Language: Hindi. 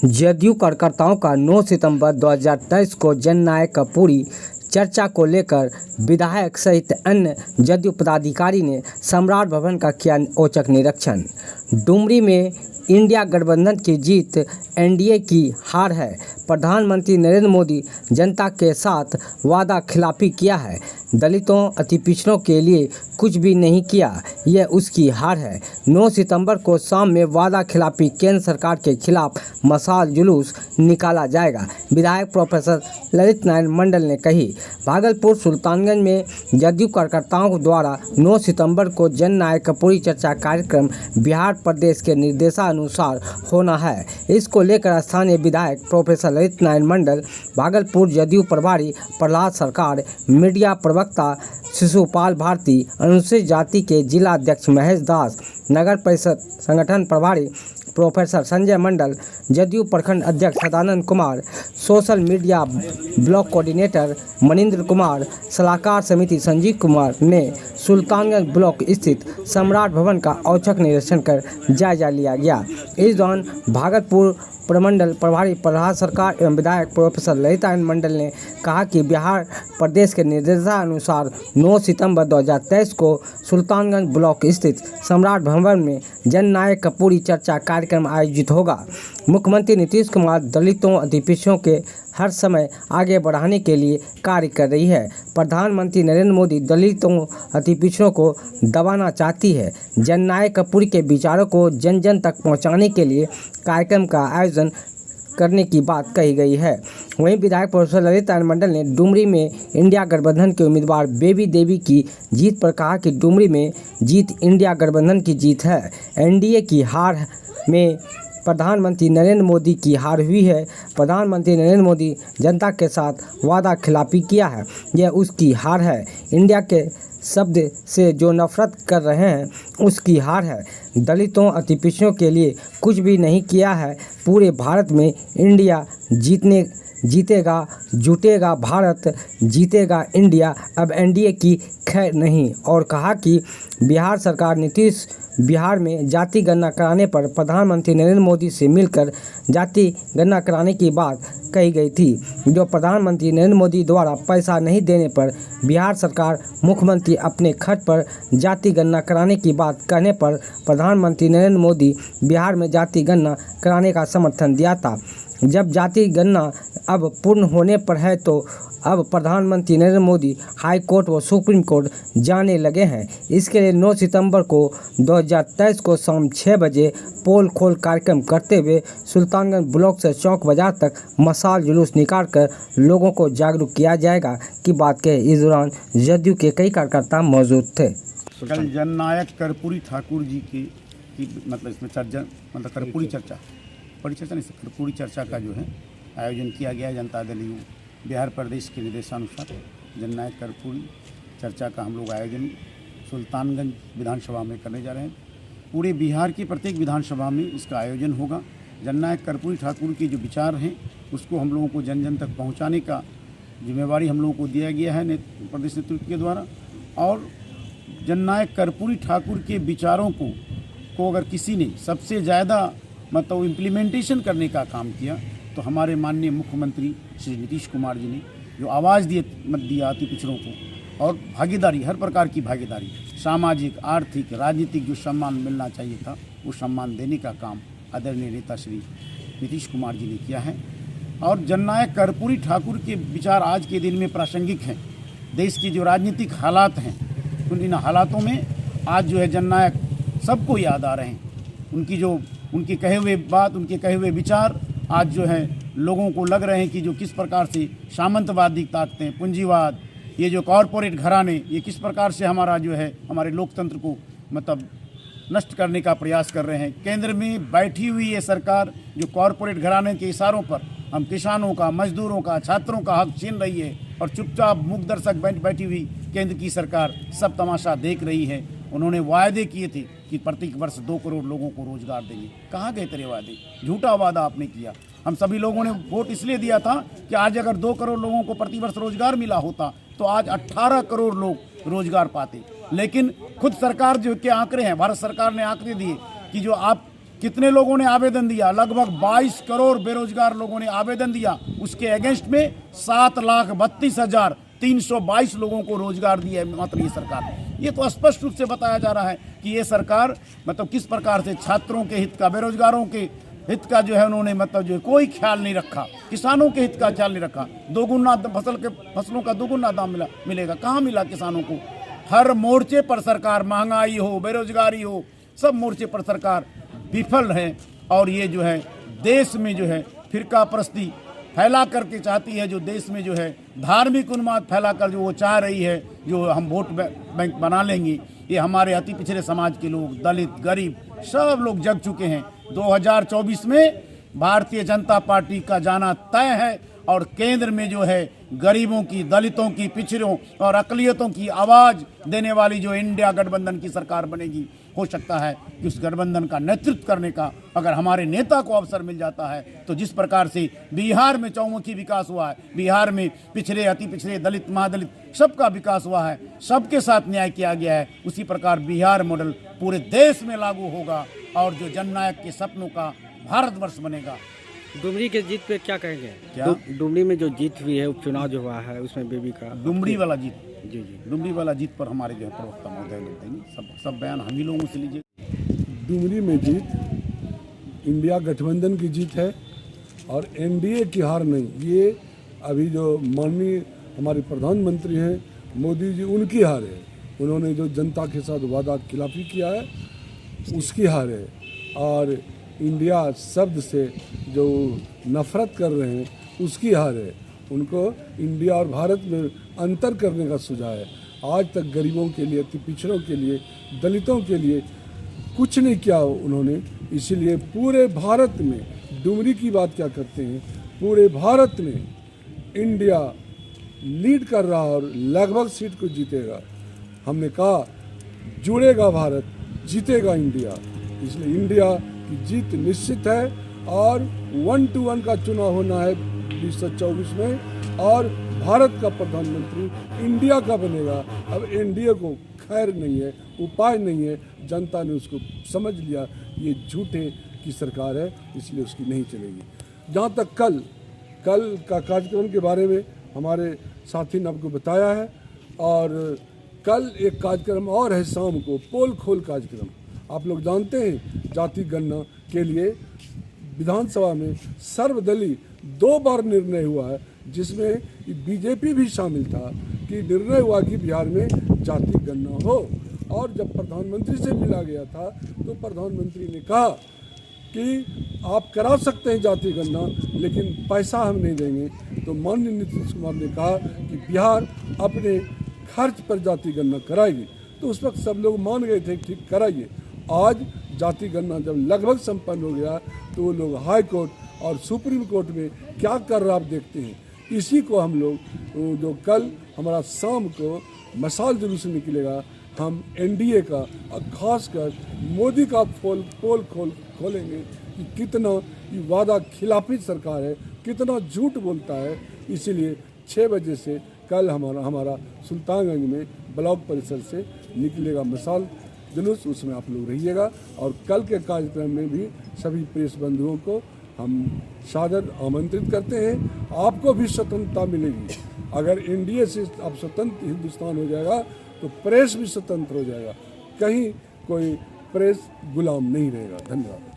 जदयू कार्यकर्ताओं का 9 सितंबर 2023 को जननायक कपूरी चर्चा को लेकर विधायक सहित अन्य जदयू पदाधिकारी ने सम्राट भवन का किया औचक निरीक्षण। डुमरी में इंडिया गठबंधन की जीत, एनडीए की हार है। प्रधानमंत्री नरेंद्र मोदी जनता के साथ वादा खिलाफी किया है। दलितों, अति पिछड़ों के लिए कुछ भी नहीं किया, यह उसकी हार है। 9 सितंबर को शाम में वादा खिलाफी केंद्र सरकार के खिलाफ मशाल जुलूस निकाला जाएगा, विधायक प्रोफेसर ललित नारायण मंडल ने कही। भागलपुर सुल्तानगंज में जदयू कार्यकर्ताओं द्वारा 9 सितंबर को जननायक कपूरी चर्चा कार्यक्रम बिहार प्रदेश के निर्देशानुसार होना है। इसको लेकर स्थानीय विधायक प्रोफेसर ललित नारायण मंडल, भागलपुर जदयू प्रभारी प्रहलाद सरकार, मीडिया प्रवक्ता शिशुपाल भारती, अनुसूचित जाति के जिला अध्यक्ष महेश दास, नगर परिषद संगठन प्रभारी प्रोफेसर संजय मंडल, जदयू प्रखंड अध्यक्ष Sadanand Kumar, social media block coordinator Manindra Kumar, सलाहकार समिति संजीव कुमार ने सुल्तानगंज ब्लॉक स्थित सम्राट भवन का औचक निरीक्षण कर जायजा लिया गया। इस दौरान भागलपुर प्रमंडल प्रभारी प्रहलाद सरकार एवं विधायक प्रोफेसर ललित नारायण मंडल ने कहा कि बिहार प्रदेश के निर्देशानुसार 9 सितंबर 2023 को सुल्तानगंज ब्लॉक स्थित सम्राट भवन में जननायक कपूरी चर्चा कार्यक्रम आयोजित होगा। मुख्यमंत्री नीतीश कुमार दलितों, अति पिछड़ों के हर समय आगे बढ़ाने के लिए कार्य कर रही है। प्रधानमंत्री नरेंद्र मोदी दलितों, अति पिछड़ों को दबाना चाहती है। जननायक कपूरी के विचारों को जन जन तक पहुंचाने के लिए कार्यक्रम का आयोजन करने की बात कही गई है। वहीं विधायक प्रोफेसर ललित नारायण मंडल ने डुमरी में इंडिया गठबंधन के उम्मीदवार बेबी देवी की जीत पर कहा कि डुमरी में जीत इंडिया गठबंधन की जीत है। एनडीए की हार में प्रधानमंत्री नरेंद्र मोदी की हार हुई है। प्रधानमंत्री नरेंद्र मोदी जनता के साथ वादा खिलाफी किया है, यह उसकी हार है। इंडिया के शब्द से जो नफरत कर रहे हैं उसकी हार है। दलितों, अति पिछड़ों के लिए कुछ भी नहीं किया है। पूरे भारत में इंडिया जीतेगा, जुटेगा भारत, जीतेगा इंडिया, अब एनडीए की खैर नहीं। और कहा कि बिहार सरकार नीतीश बिहार में जाति गणना कराने पर प्रधानमंत्री नरेंद्र मोदी से मिलकर जाति गणना कराने की बात कही गई थी, जो प्रधानमंत्री नरेंद्र मोदी द्वारा पैसा नहीं देने पर बिहार सरकार मुख्यमंत्री अपने खर्च पर जाति गणना कराने की बात कहने पर प्रधानमंत्री नरेंद्र मोदी बिहार में जाति गणना कराने का समर्थन दिया था। जब जाति गणना अब पूर्ण होने पर है तो अब प्रधानमंत्री नरेंद्र मोदी हाई कोर्ट व सुप्रीम कोर्ट जाने लगे हैं। इसके लिए 9 सितंबर को 2023 को शाम 6 बजे पोल खोल कार्यक्रम करते हुए सुल्तानगंज ब्लॉक से चौक बाजार तक मशाल जुलूस निकालकर लोगों को जागरूक किया जाएगा की बात कही। इस दौरान जदयू के कई कार्यकर्ता मौजूद थे। कल जननायक कर्पूरी ठाकुर जी की मतलब इसमें कर्पूरी चर्चा परिचर्चा नहीं कर्पूरी चर्चा का जो है आयोजन किया गया है। जनता दल यू बिहार प्रदेश के निर्देशानुसार जननायक कर्पूरी चर्चा का हम लोग आयोजन सुल्तानगंज विधानसभा में करने जा रहे हैं। पूरे बिहार की प्रत्येक विधानसभा में इसका आयोजन होगा। जननायक कर्पूरी ठाकुर के जो विचार हैं उसको हम लोगों को जन जन तक पहुंचाने का जिम्मेवारी हम लोगों को दिया गया है प्रदेश नेतृत्व के द्वारा। और जननायक कर्पूरी ठाकुर के विचारों को अगर किसी ने सबसे ज़्यादा मतलब इम्प्लीमेंटेशन करने का काम किया तो हमारे माननीय मुख्यमंत्री श्री नीतीश कुमार जी ने जो आवाज़ दिया अति पिछड़ों को और भागीदारी, हर प्रकार की भागीदारी, सामाजिक, आर्थिक, राजनीतिक जो सम्मान मिलना चाहिए था वो सम्मान देने का काम आदरणीय नेता श्री नीतीश कुमार जी ने किया है। और जननायक कर्पूरी ठाकुर के विचार आज के दिन में प्रासंगिक हैं। देश की जो राजनीतिक हालात हैं इन हालातों में आज जो है जननायक सबको याद आ रहे हैं। उनके कहे हुए बात, उनके कहे हुए विचार आज जो है लोगों को लग रहे हैं कि जो किस प्रकार से सामंतवादी ताकतें, पूंजीवाद, ये जो कॉरपोरेट घराने, ये किस प्रकार से हमारा जो है हमारे लोकतंत्र को मतलब नष्ट करने का प्रयास कर रहे हैं। केंद्र में बैठी हुई ये सरकार जो कॉरपोरेट घराने के इशारों पर हम किसानों का, मजदूरों का, छात्रों का हक छीन रही है और चुपचाप मूक दर्शक बैठी हुई केंद्र की सरकार सब तमाशा देख रही है। उन्होंने वायदे किए थे कि प्रत्येक वर्ष 2 करोड़ लोगों को रोजगार देंगे। कहाँ गए तेरे वादे? झूठा वादा आपने किया। हम सभी लोगों ने वोट इसलिए दिया था कि आज अगर 2 करोड़ लोगों को प्रतिवर्ष रोजगार मिला होता तो आज 18 करोड़ लोग रोजगार पाते। लेकिन खुद सरकार जो के आंकड़े हैं, भारत सरकार ने आंकड़े दिए कि जो आप कितने लोगों ने आवेदन दिया? लगभग 22 करोड़ बेरोजगार लोगों ने आवेदन दिया। उसके अगेंस्ट में 7,32,322 लोगों को रोजगार दिया है मात्र ये सरकार। ये तो स्पष्ट रूप से बताया जा रहा है कि ये सरकार मतलब किस प्रकार से छात्रों के हित का, बेरोजगारों के हित का जो है उन्होंने मतलब जो है कोई ख्याल नहीं रखा, किसानों के हित का ख्याल नहीं रखा। दोगुना फसलों का दोगुना दाम मिलेगा, कहाँ मिला किसानों को? हर मोर्चे पर सरकार, महंगाई हो, बेरोजगारी हो, सब मोर्चे पर सरकार विफल है। और ये जो है देश में जो है फिरका परस्ती फैला करके चाहती है, जो देश में जो है धार्मिक उन्माद फैला कर जो वो चाह रही है, जो हम वोट बैंक बना लेंगे। ये हमारे अति पिछड़े समाज के लोग, दलित, गरीब सब लोग जग चुके हैं। 2024 में भारतीय जनता पार्टी का जाना तय है और केंद्र में जो है गरीबों की, दलितों की, पिछड़ों और अकलियतों की आवाज़ देने वाली जो इंडिया गठबंधन की सरकार बनेगी। हो सकता है कि उस गठबंधन का नेतृत्व करने का अगर हमारे नेता को अवसर मिल जाता है तो जिस प्रकार से बिहार में चौमुखी विकास हुआ है, बिहार में पिछड़े, अति पिछड़े, दलित, महादलित सबका विकास हुआ है, सबके साथ न्याय किया गया है, उसी प्रकार बिहार मॉडल पूरे देश में लागू होगा और जो जननायक के सपनों का भारतवर्ष बनेगा। डुमरी के जीत पे क्या कहेंगे? क्या? डुमरी में जो जीत हुई है, उपचुनाव जो हुआ है, उसमें बेबी का डुमरी वाला जीत, जी डुमरी वाला जीत पर हमारे जो है प्रवक्ता महोदय लोग देंगे। सब बयान हम ही लोगों से लीजिए। डुमरी में जीत इंडिया गठबंधन की जीत है और एनडीए की हार नहीं। ये अभी जो माननीय हमारे प्रधानमंत्री हैं मोदी जी, उनकी हार है। उन्होंने जो जनता के साथ वादा खिलाफी किया है उसकी हार है। और इंडिया शब्द से जो नफरत कर रहे हैं उसकी हार है। उनको इंडिया और भारत में अंतर करने का सुझाव है। आज तक गरीबों के लिए, अति पिछड़ों के लिए, दलितों के लिए कुछ नहीं किया उन्होंने। इसीलिए पूरे भारत में, डुमरी की बात क्या करते हैं, पूरे भारत में इंडिया लीड कर रहा और लगभग सीट को जीतेगा। हमने कहा जुड़ेगा भारत, जीतेगा इंडिया। इसलिए इंडिया की जीत निश्चित है और 1-1 का चुनाव होना है 2024 में और भारत का प्रधानमंत्री इंडिया का बनेगा। अब एनडीए को खैर नहीं है, उपाय नहीं है। जनता ने उसको समझ लिया ये झूठे की सरकार है, इसलिए उसकी नहीं चलेगी। जहाँ तक कल का कार्यक्रम के बारे में हमारे साथी ने आपको बताया है। और कल एक कार्यक्रम और है शाम को, पोल खोल कार्यक्रम। आप लोग जानते हैं जाति गणना के लिए विधानसभा में सर्वदलीय 2 बार निर्णय हुआ है, जिसमें बीजेपी भी शामिल था कि निर्णय हुआ कि बिहार में जाति गणना हो। और जब प्रधानमंत्री से मिला गया था तो प्रधानमंत्री ने कहा कि आप करा सकते हैं जाति गणना, लेकिन पैसा हम नहीं देंगे। तो माननीय नीतीश कुमार ने कहा कि बिहार अपने खर्च पर जाति गणना कराएगी। तो उस वक्त सब लोग मान गए थे ठीक कराइए। आज जाति गणना जब लगभग संपन्न हो गया तो वो लोग हाई कोर्ट और सुप्रीम कोर्ट में क्या कर रहा आप देखते हैं। इसी को हम लोग जो कल हमारा शाम को मसाल जुलूस निकलेगा, हम एनडीए का और खासकर मोदी का पोल खोलेंगे कि कितना ये वादा खिलाफी सरकार है, कितना झूठ बोलता है। इसीलिए 6 बजे से कल हमारा सुल्तानगंज में ब्लॉक परिसर से निकलेगा मसाल जुलूस, उसमें आप लोग रहिएगा। और कल के कार्यक्रम में भी सभी प्रेस बंधुओं को हम सादर आमंत्रित करते हैं। आपको भी स्वतंत्रता मिलेगी। अगर एनडीए से अब स्वतंत्र हिंदुस्तान हो जाएगा तो प्रेस भी स्वतंत्र हो जाएगा, कहीं कोई प्रेस गुलाम नहीं रहेगा। धन्यवाद।